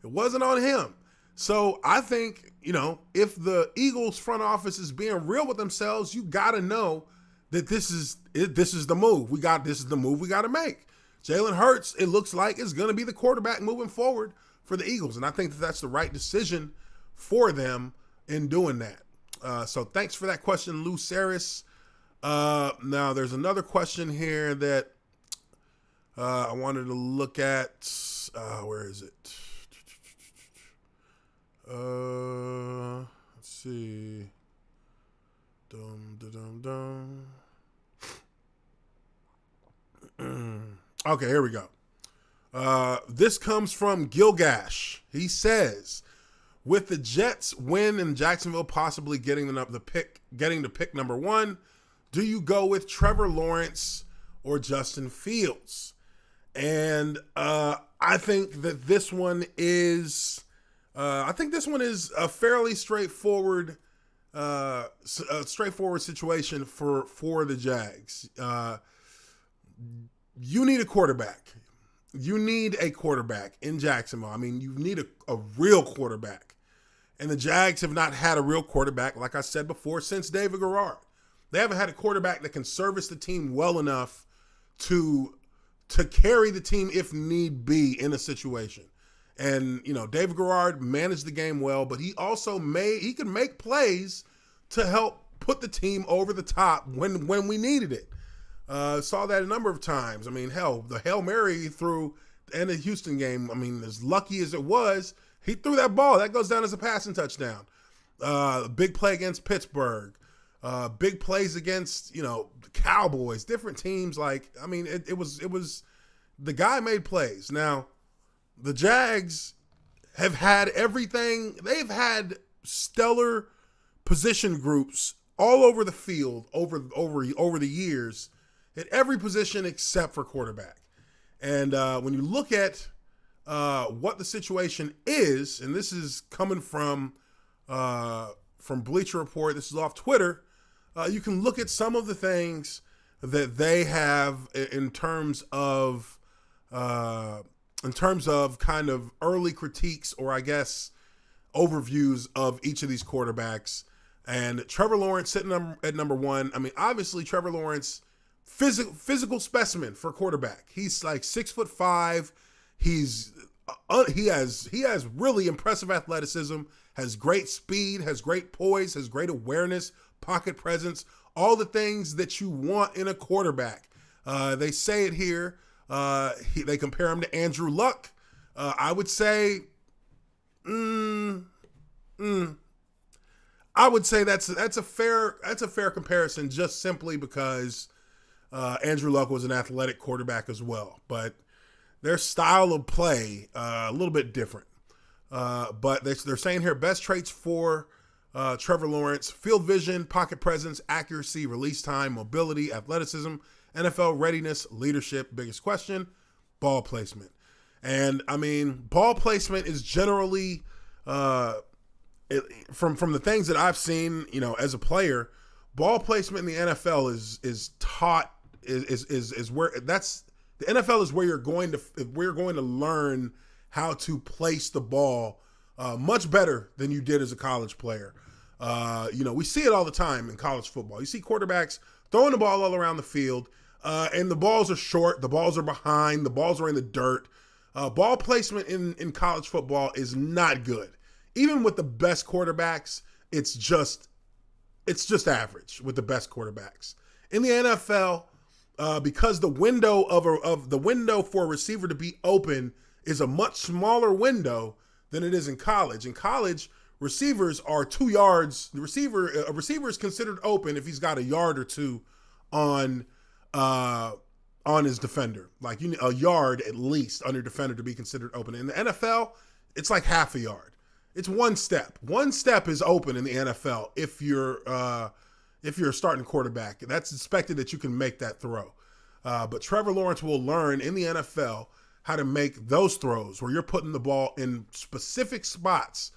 it wasn't on him. So I think, if the Eagles front office is being real with themselves, you got to know that this is the move. This is the move we got to make. Jalen Hurts, it looks like, is going to be the quarterback moving forward for the Eagles. And I think that that's the right decision for them in doing that. So thanks for that question, Lou Saris. Now, there's another question here that I wanted to look at. Where is it? Let's see. Okay, here we go. This comes from Gilgash. He says, with the Jets win and Jacksonville possibly getting to pick number 1, do you go with Trevor Lawrence or Justin Fields? And I think that this one is a fairly straightforward situation for the Jags. You need a quarterback. You need a quarterback in Jacksonville. I mean, you need a real quarterback. And the Jags have not had a real quarterback, like I said before, since David Garrard. They haven't had a quarterback that can service the team well enough to carry the team if need be in a situation. And, David Garrard managed the game well, but he also can make plays to help put the team over the top when we needed it. Saw that a number of times. I mean, the Hail Mary threw in the Houston game, I mean, as lucky as it was, he threw that ball. That goes down as a passing touchdown. Big play against Pittsburgh. Big plays against, the Cowboys, different teams. It was the guy made plays. Now, the Jags have had everything. They've had stellar position groups all over the field over the years at every position except for quarterback. And when you look at what the situation is, and this is coming from Bleacher Report, this is off Twitter, you can look at some of the things that they have in terms of kind of early critiques, or I guess overviews of each of these quarterbacks. And Trevor Lawrence sitting at number one. I mean, obviously Trevor Lawrence, physical specimen for quarterback. He's like 6'5". He has really impressive athleticism, has great speed, has great poise, has great awareness, pocket presence, all the things that you want in a quarterback. They say it here. They compare him to Andrew Luck. I would say, I would say that's a fair comparison, just simply because Andrew Luck was an athletic quarterback as well, but their style of play a little bit different. But they're saying here best traits for Trevor Lawrence: field vision, pocket presence, accuracy, release time, mobility, athleticism, NFL readiness, leadership. Biggest question: ball placement. And I mean, ball placement is generally from the things that I've seen, as a player, ball placement in the NFL is taught is where that's the NFL is where you're going to learn how to place the ball much better than you did as a college player. We see it all the time in college football. You see quarterbacks throwing the ball all around the field, and the balls are short, the balls are behind, the balls are in the dirt. Ball placement in college football is not good. Even with the best quarterbacks, it's just average with the best quarterbacks. In the NFL, because the window the window for a receiver to be open is a much smaller window than it is in college. In college, receivers are 2 yards. A receiver is considered open if he's got a yard or two on his defender. Like you need a yard at least on your defender to be considered open. In the NFL, it's like half a yard. It's one step. One step is open in the NFL if you're a starting quarterback. That's expected that you can make that throw. But Trevor Lawrence will learn in the NFL how to make those throws where you're putting the ball in specific spots,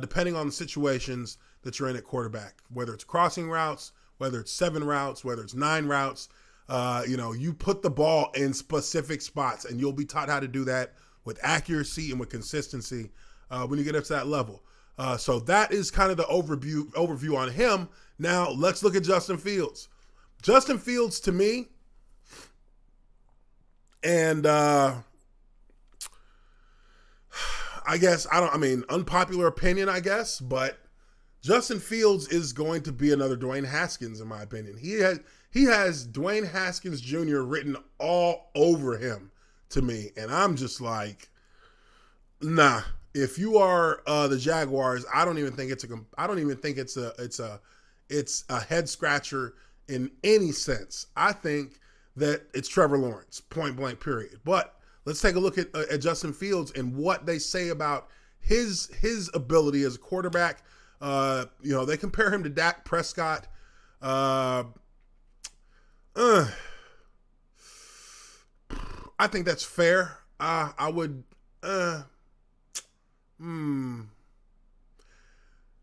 depending on the situations that you're in at quarterback, whether it's crossing routes, whether it's 7 routes, whether it's 9 routes. You put the ball in specific spots, and you'll be taught how to do that with accuracy and with consistency when you get up to that level. So that is kind of the overview on him. Now let's look at Justin Fields. Justin Fields, to me, and unpopular opinion, I guess, but Justin Fields is going to be another Dwayne Haskins, in my opinion. He has Dwayne Haskins Jr. written all over him to me, and I'm just like, nah. If you are the Jaguars, I don't even think it's a head scratcher in any sense. I think that it's Trevor Lawrence, point blank, period. But let's take a look at Justin Fields and what they say about his ability as a quarterback. They compare him to Dak Prescott. I think that's fair.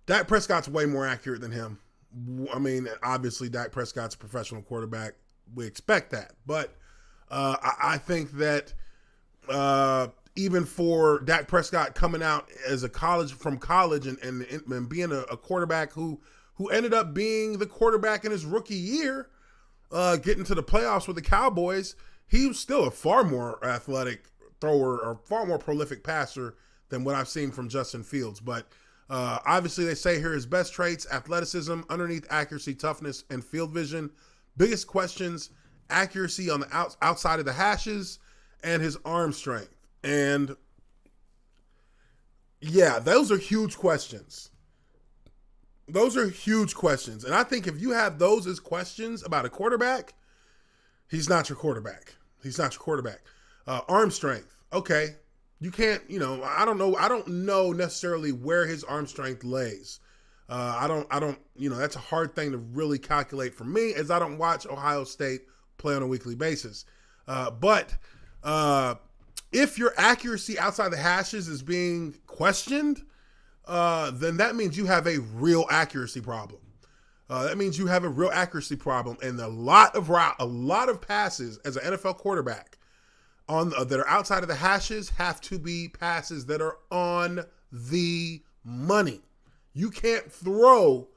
Dak Prescott's way more accurate than him. I mean, obviously Dak Prescott's a professional quarterback. We expect that. But I think that even for Dak Prescott coming out from college and being a quarterback who ended up being the quarterback in his rookie year, getting to the playoffs with the Cowboys, he was still a far more athletic thrower or far more prolific passer than what I've seen from Justin Fields. But obviously they say here his best traits: athleticism, underneath accuracy, toughness, and field vision. Biggest questions: accuracy on the outside of the hashes and his arm strength. And yeah, those are huge questions. Those are huge questions. And I think if you have those as questions about a quarterback, he's not your quarterback. He's not your quarterback. Arm strength. Okay. You can't, I don't know necessarily where his arm strength lays. That's a hard thing to really calculate for me, as I don't watch Ohio State play on a weekly basis. But if your accuracy outside the hashes is being questioned, then that means you have a real accuracy problem. That means you have a real accuracy problem, and a lot of passes as an NFL quarterback that are outside of the hashes have to be passes that are on the money. You can't throw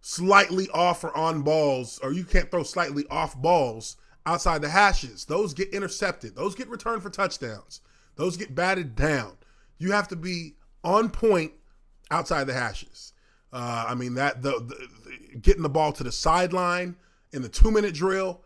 slightly off or on balls, or you can't throw slightly off balls outside the hashes. Those get intercepted. Those get returned for touchdowns. Those get batted down. You have to be on point outside the hashes. Getting the ball to the sideline in the 2-minute drill,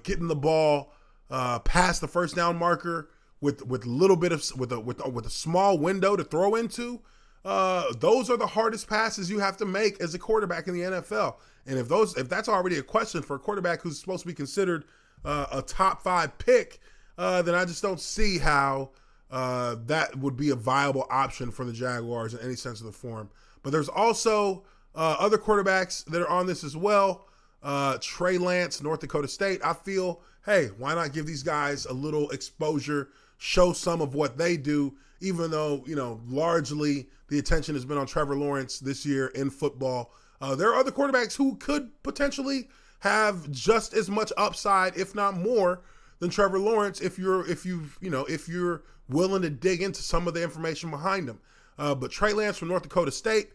getting the ball past the first down marker with a small window to throw into. Those are the hardest passes you have to make as a quarterback in the NFL. And if that's already a question for a quarterback who's supposed to be considered a top 5 pick, then I just don't see how that would be a viable option for the Jaguars in any sense of the form. But there's also other quarterbacks that are on this as well. Trey Lance, North Dakota State. I feel, hey, why not give these guys a little exposure, show some of what they do, even though, largely the attention has been on Trevor Lawrence this year in football. There are other quarterbacks who could potentially have just as much upside, if not more, than Trevor Lawrence if you're willing to dig into some of the information behind him. But Trey Lance from North Dakota State,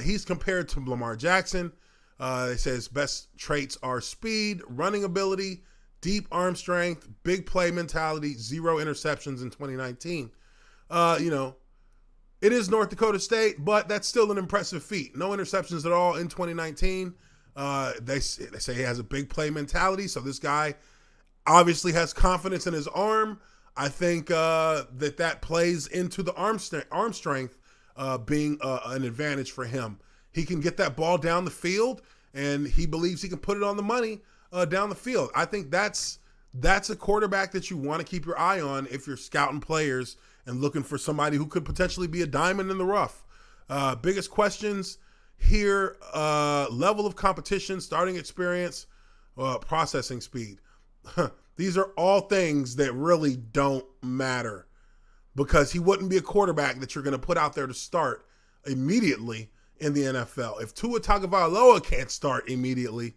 he's compared to Lamar Jackson. It says best traits are speed, running ability, deep arm strength, big play mentality, 0 interceptions in 2019. It is North Dakota State, but that's still an impressive feat. No interceptions at all in 2019. They say he has a big play mentality, so this guy obviously has confidence in his arm. I think that plays into the arm strength being an advantage for him. He can get that ball down the field, and he believes he can put it on the money down the field. I think that's a quarterback that you want to keep your eye on if you're scouting players and looking for somebody who could potentially be a diamond in the rough. Biggest questions here, level of competition, starting experience, processing speed. These are all things that really don't matter because he wouldn't be a quarterback that you're going to put out there to start immediately in the NFL. If Tua Tagovailoa can't start immediately,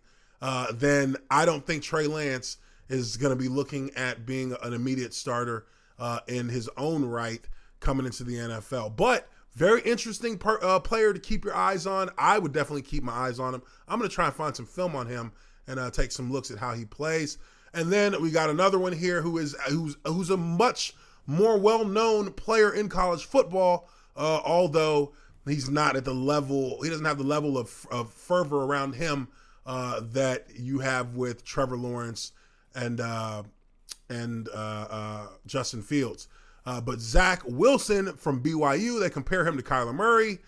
then I don't think Trey Lance is going to be looking at being an immediate starter in his own right coming into the NFL. But very interesting player to keep your eyes on. I would definitely keep my eyes on him. I'm going to try and find some film on him and take some looks at how he plays. And then we got another one here who's a much more well-known player in college football, although he's not at the level. He doesn't have the level of fervor around him that you have with Trevor Lawrence and Justin Fields. But Zach Wilson from BYU, they compare him to Kyler Murray.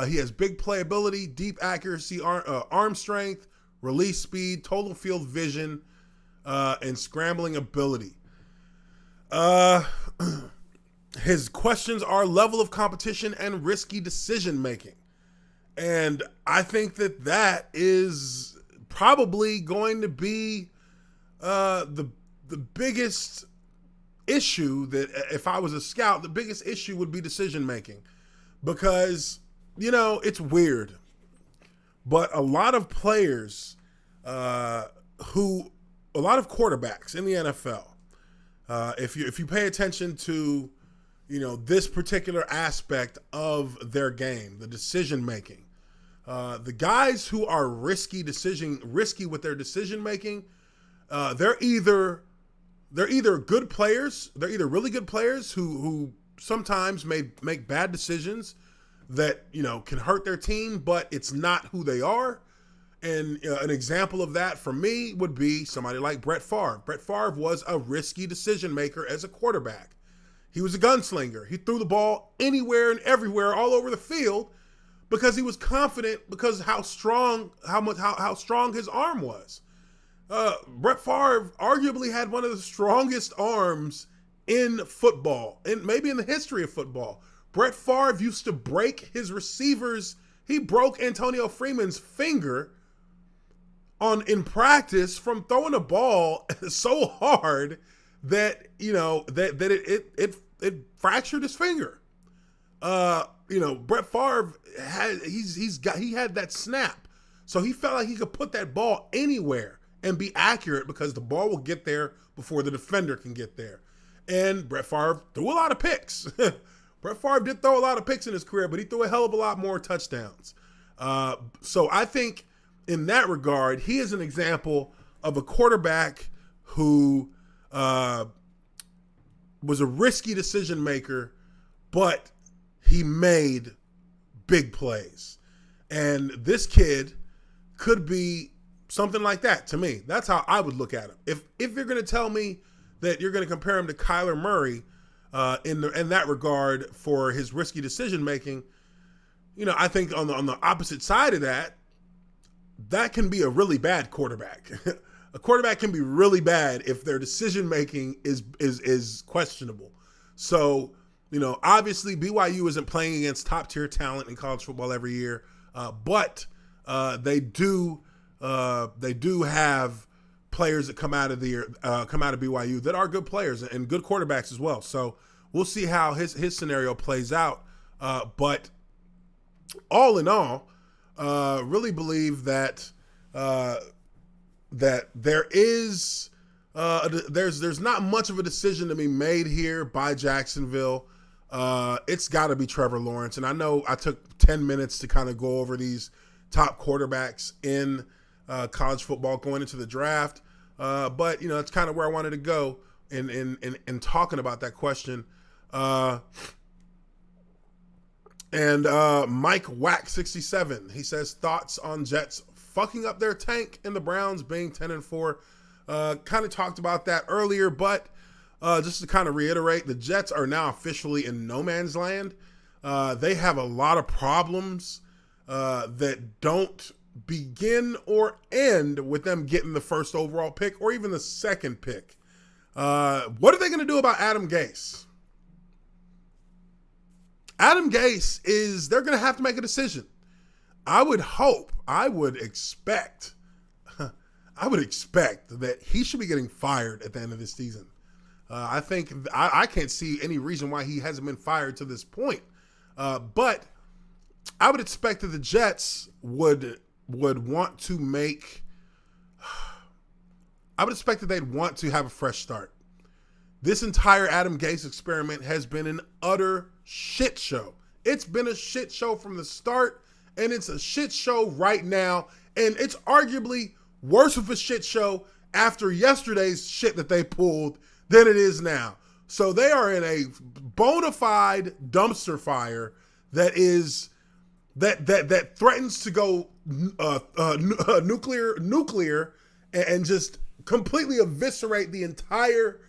He has big playability, deep accuracy, arm strength, release speed, total field vision, and scrambling ability. His questions are level of competition and risky decision making. And I think that is probably going to be the biggest issue that if I was a scout, the biggest issue would be decision making, because it's weird, but a lot of players a lot of quarterbacks in the NFL, if you pay attention to this particular aspect of their game, the decision making, the guys who are risky with their decision making, they're either good players. They're either really good players who sometimes may make bad decisions that, can hurt their team, but it's not who they are. And an example of that for me would be somebody like Brett Favre. Brett Favre was a risky decision maker as a quarterback. He was a gunslinger. He threw the ball anywhere and everywhere all over the field because he was confident because how strong his arm was. Brett Favre arguably had one of the strongest arms in football, and maybe in the history of football. Brett Favre used to break his receivers. He broke Antonio Freeman's finger in practice from throwing a ball so hard that it fractured his finger. Brett Favre had that snap, so he felt like he could put that ball anywhere and be accurate because the ball will get there before the defender can get there. And Brett Favre threw a lot of picks. Brett Favre did throw a lot of picks in his career, but he threw a hell of a lot more touchdowns. So I think in that regard, he is an example of a quarterback who was a risky decision maker, but he made big plays. And this kid could be something like that to me. That's how I would look at him. If you're going to tell me that you're going to compare him to Kyler Murray in that regard for his risky decision making, I think on the opposite side of that can be a really bad quarterback. A quarterback can be really bad if their decision making is questionable. So, obviously BYU isn't playing against top tier talent in college football every year, but they do have players that come out of BYU that are good players and good quarterbacks as well. So we'll see how his scenario plays out. But all in all, really believe that that there is there's not much of a decision to be made here by Jacksonville. It's got to be Trevor Lawrence, and I know I took 10 minutes to kind of go over these top quarterbacks in college football going into the draft, but it's kind of where I wanted to go in talking about that question. And Mike Wack 67, he says thoughts on Jets fucking up their tank and the Browns being 10-4. Kind of talked about that earlier, but just to kind of reiterate, the Jets are now officially in no man's land. They have a lot of problems that don't begin or end with them getting the first overall pick or even the second pick. What are they going to do about Adam Gase? Adam Gase they're going to have to make a decision. I would expect that he should be getting fired at the end of this season. I think I can't see any reason why he hasn't been fired to this point. But I would expect that the Jets would want to make. I would expect that they'd want to have a fresh start. This entire Adam Gase experiment has been an utter shit show. It's been a shit show from the start, and it's a shit show right now, and it's arguably worse of a shit show after yesterday's shit that they pulled than it is now. So they are in a bona fide dumpster fire that threatens to go nuclear and just completely eviscerate the entire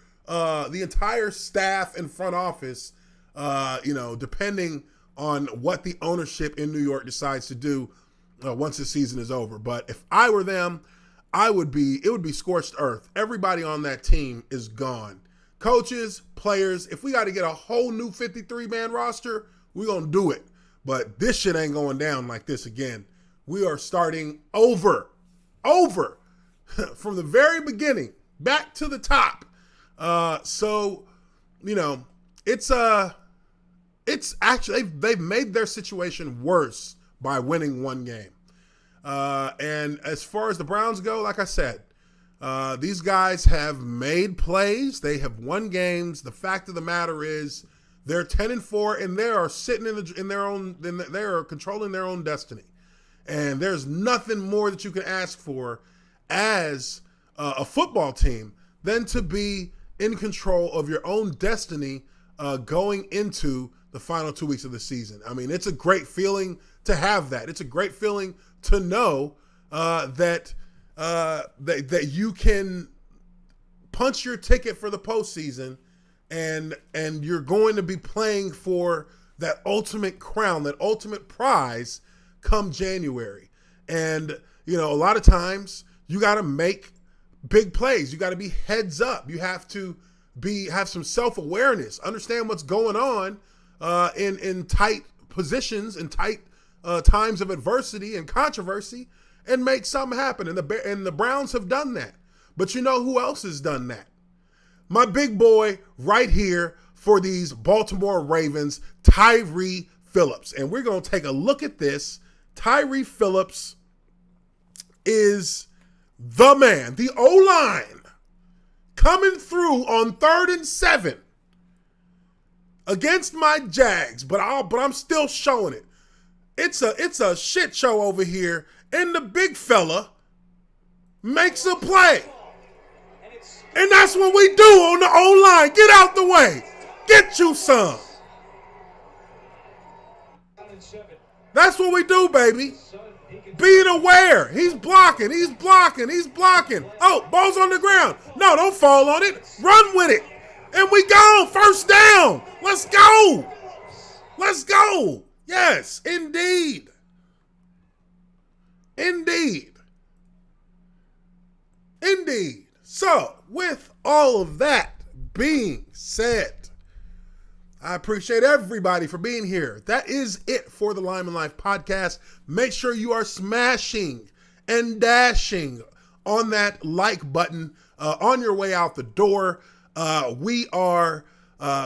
staff and front office, depending on what the ownership in New York decides to do once the season is over. But if I were them, it would be scorched earth. Everybody on that team is gone. Coaches, players, if we got to get a whole new 53-man roster, we're going to do it. But this shit ain't going down like this again. We are starting over from the very beginning, back to the top. It's actually, they've made their situation worse by winning one game. And as far as the Browns go, like I said, these guys have made plays. They have won games. The fact of the matter is they're 10-4 and they are sitting they are controlling their own destiny. And there's nothing more that you can ask for as a football team than to be in control of your own destiny going into the final 2 weeks of the season. I mean, it's a great feeling to have that. It's a great feeling to know that you can punch your ticket for the postseason and you're going to be playing for that ultimate crown, that ultimate prize come January. And, a lot of times you got to make big plays. You got to be heads up. You have to have some self-awareness, understand what's going on in tight positions and tight times of adversity and controversy, and make something happen. And the Browns have done that. But you know who else has done that? My big boy right here for these Baltimore Ravens, Tyree Phillips. And we're going to take a look at this. Tyree Phillips is the man, the O-line, coming through on 3rd and 7. against my Jags, but I'm still showing it. It's a shit show over here, and the big fella makes a play. And that's what we do on the O-line. Get out the way. Get you some. That's what we do, baby. Being aware. He's blocking. Oh, ball's on the ground. No, don't fall on it. Run with it. And we go. First down. Let's go. Yes, indeed. So, with all of that being said, I appreciate everybody for being here. That is it for the Lineman Life podcast. Make sure you are smashing and dashing on that like button on your way out the door. We are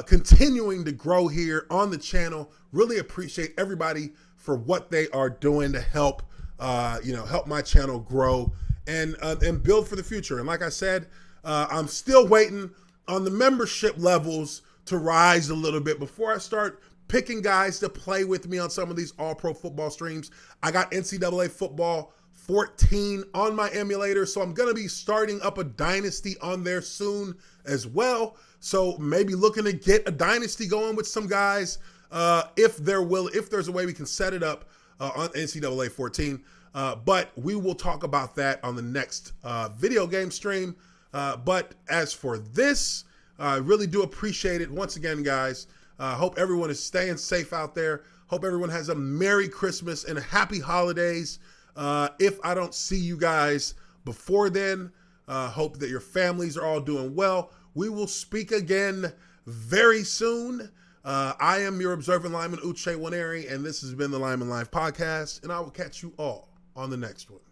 continuing to grow here on the channel. Really appreciate everybody for what they are doing to help my channel grow and build for the future. And like I said, I'm still waiting on the membership levels to rise a little bit before I start picking guys to play with me on some of these all-pro football streams. I got NCAA football 14 on my emulator, so I'm going to be starting up a dynasty on there soon as well. So maybe looking to get a dynasty going with some guys if there's a way we can set it up on NCAA 14. But we will talk about that on the next video game stream. But as for this, I really do appreciate it. Once again, guys, hope everyone is staying safe out there. Hope everyone has a Merry Christmas and a Happy Holidays. If I don't see you guys before then, hope that your families are all doing well. We will speak again very soon. I am your observant lineman, Uche Nwaneri, and this has been the Lineman Life podcast, and I will catch you all on the next one.